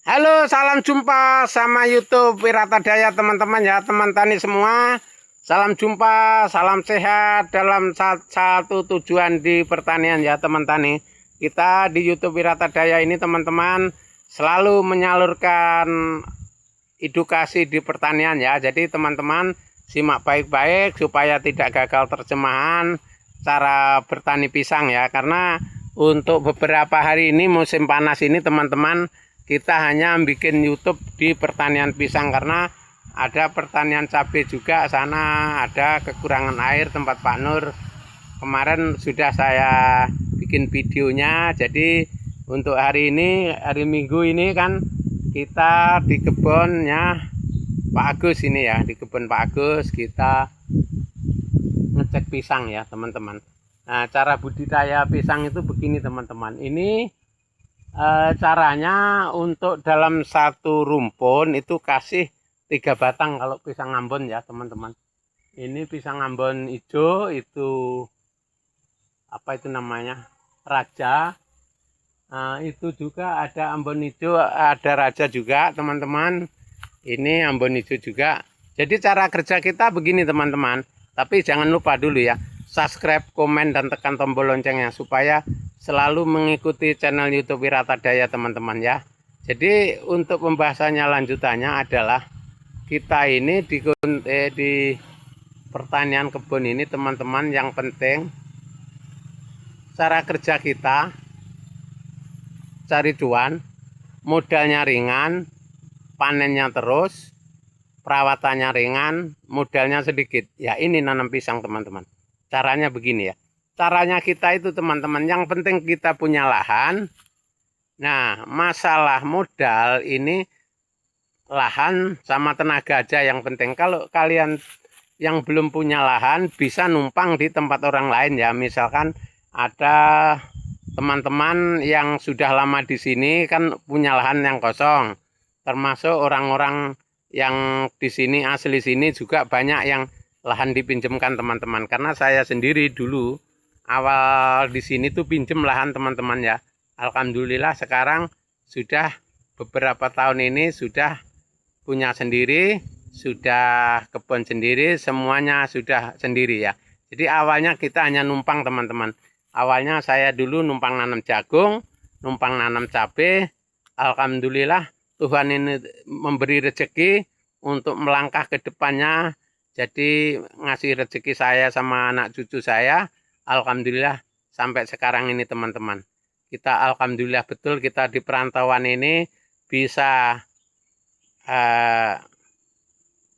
Halo, salam jumpa sama YouTube Wirata Daya teman-teman ya, teman tani semua. Salam jumpa, salam sehat dalam satu tujuan di pertanian ya teman tani. Kita di YouTube Wirata Daya ini teman-teman selalu menyalurkan edukasi di pertanian ya. Jadi teman-teman simak baik-baik supaya tidak gagal terjemahan cara bertani pisang ya. Karena untuk beberapa hari ini musim panas ini teman-teman, kita hanya bikin YouTube di pertanian pisang karena ada pertanian cabai juga sana, ada kekurangan air tempat Pak Nur. Kemarin sudah saya bikin videonya. Jadi untuk hari ini, hari Minggu ini kan kita di kebunnya Pak Agus ini ya, di kebun Pak Agus kita ngecek pisang ya teman-teman. Nah, cara budidaya pisang itu begini teman-teman. Ini caranya untuk dalam satu rumpun itu kasih 3 batang kalau pisang Ambon ya teman-teman. Ini pisang Ambon hijau itu apa itu namanya, raja. Itu juga ada Ambon hijau, ada raja juga teman-teman. Ini Ambon hijau juga. Jadi cara kerja kita begini teman-teman. Tapi jangan lupa dulu ya, subscribe, komen, dan tekan tombol loncengnya supaya selalu mengikuti channel YouTube Wirata Daya teman-teman ya. Jadi untuk pembahasannya lanjutannya adalah kita ini di pertanian kebun ini teman-teman, yang penting cara kerja kita cari cuan, modalnya ringan, panennya terus, perawatannya ringan, modalnya sedikit. Ya ini nanam pisang teman-teman. Caranya begini ya. Caranya kita itu teman-teman, yang penting kita punya lahan. Nah, masalah modal ini lahan sama tenaga aja yang penting. Kalau kalian yang belum punya lahan bisa numpang di tempat orang lain ya. Misalkan ada teman-teman yang sudah lama di sini kan punya lahan yang kosong. Termasuk orang-orang yang di sini asli sini juga banyak yang lahan dipinjamkan teman-teman. Karena saya sendiri dulu awal di sini tuh pinjem lahan teman-teman ya. Alhamdulillah sekarang sudah beberapa tahun ini sudah punya sendiri, sudah kebun sendiri, semuanya sudah sendiri ya. Jadi awalnya kita hanya numpang teman-teman. Awalnya saya dulu numpang nanam jagung, numpang nanam cabai. Alhamdulillah Tuhan ini memberi rezeki untuk melangkah ke depannya. Jadi ngasih rezeki saya sama anak cucu saya. Alhamdulillah sampai sekarang ini teman-teman. Kita alhamdulillah betul kita di perantauan ini bisa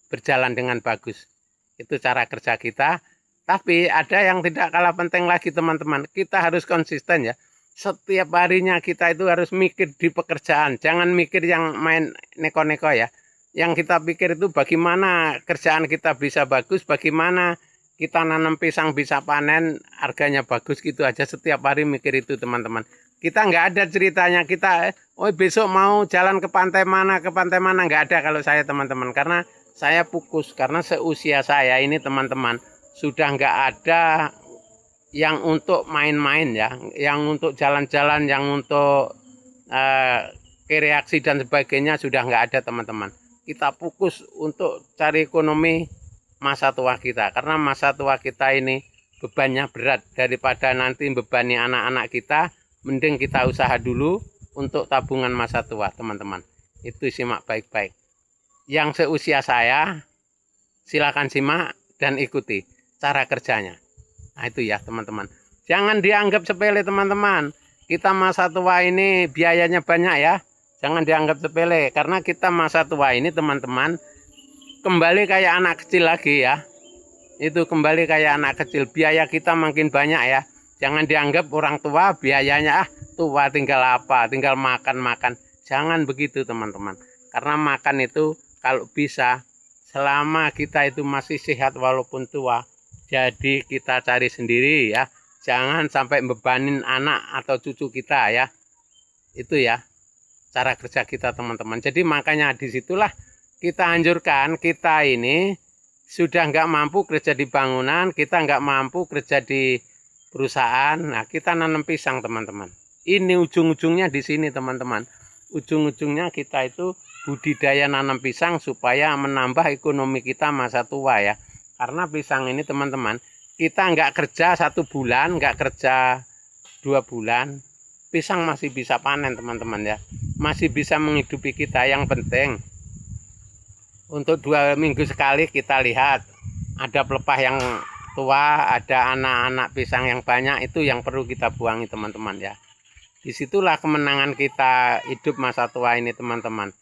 berjalan dengan bagus. Itu cara kerja kita. Tapi ada yang tidak kalah penting lagi teman-teman. Kita harus konsisten ya. Setiap harinya kita itu harus mikir di pekerjaan. Jangan mikir yang main neko-neko ya. Yang kita pikir itu bagaimana kerjaan kita bisa bagus, bagaimana kita nanam pisang bisa panen, harganya bagus, gitu aja. Setiap hari mikir itu teman-teman. Kita nggak ada ceritanya kita, oh besok mau jalan ke pantai mana, nggak ada kalau saya teman-teman. Karena saya fokus, karena seusia saya ini teman-teman, sudah nggak ada yang untuk main-main ya. Yang untuk jalan-jalan, yang untuk rekreasi dan sebagainya sudah nggak ada teman-teman. Kita fokus untuk cari ekonomi masa tua kita, karena masa tua kita ini bebannya berat. Daripada nanti bebani anak-anak kita, mending kita usaha dulu untuk tabungan masa tua teman-teman. Itu simak baik-baik. Yang seusia saya silakan simak dan ikuti cara kerjanya. Nah itu ya teman-teman, jangan dianggap sepele teman-teman. Kita masa tua ini biayanya banyak ya, jangan dianggap sepele. Karena kita masa tua ini teman-teman kembali kayak anak kecil lagi ya. Itu kembali kayak anak kecil, biaya kita makin banyak ya. Jangan dianggap orang tua biayanya tua tinggal apa, tinggal makan-makan. Jangan begitu teman-teman. Karena makan itu kalau bisa selama kita itu masih sehat walaupun tua, jadi kita cari sendiri ya. Jangan sampai bebanin anak atau cucu kita ya. Itu ya cara kerja kita teman-teman. Jadi makanya disitulah kita anjurkan, kita ini sudah nggak mampu kerja di bangunan, kita nggak mampu kerja di perusahaan. Nah kita nanam pisang teman-teman. Ini ujung-ujungnya di sini teman-teman. ujung-ujungnya kita itu budidaya nanam pisang supaya menambah ekonomi kita masa tua ya. Karena pisang ini teman-teman, kita nggak kerja 1 bulan, nggak kerja 2 bulan, pisang masih bisa panen teman-teman ya. Masih bisa menghidupi kita. Yang penting untuk 2 minggu sekali kita lihat ada pelepah yang tua, ada anak-anak pisang yang banyak, itu yang perlu kita buangi teman-teman ya. Disitulah kemenangan kita hidup masa tua ini teman-teman.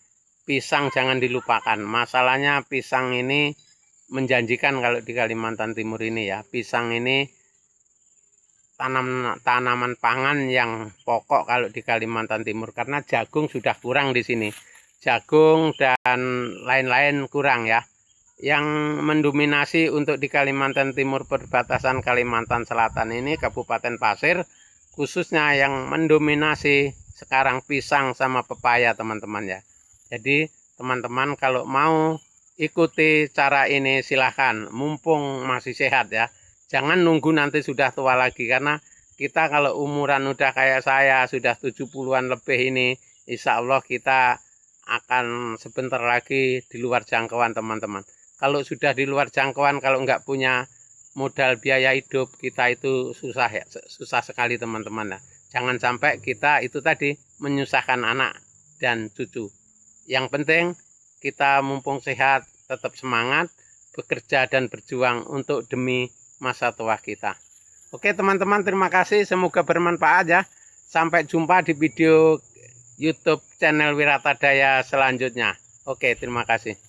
Pisang jangan dilupakan. Masalahnya pisang ini menjanjikan kalau di Kalimantan Timur ini ya. Pisang ini tanaman pangan yang pokok kalau di Kalimantan Timur, karena jagung sudah kurang di sini. Jagung dan lain-lain kurang ya. Yang mendominasi untuk di Kalimantan Timur perbatasan Kalimantan Selatan ini Kabupaten Pasir, khususnya yang mendominasi sekarang pisang sama pepaya teman-teman ya. Jadi teman-teman kalau mau ikuti cara ini silahkan, mumpung masih sehat ya. Jangan nunggu nanti sudah tua lagi, karena kita kalau umuran udah kayak saya, sudah 70-an lebih ini, insya Allah kita akan sebentar lagi di luar jangkauan teman-teman. Kalau sudah di luar jangkauan, kalau nggak punya modal biaya hidup, kita itu susah ya, susah sekali teman-teman. Nah, jangan sampai kita itu tadi menyusahkan anak dan cucu. Yang penting kita mumpung sehat, tetap semangat, bekerja dan berjuang untuk demi masa tua kita. Oke teman-teman, terima kasih, semoga bermanfaat ya. Sampai jumpa di video YouTube channel Wiratadaya selanjutnya. Oke, terima kasih.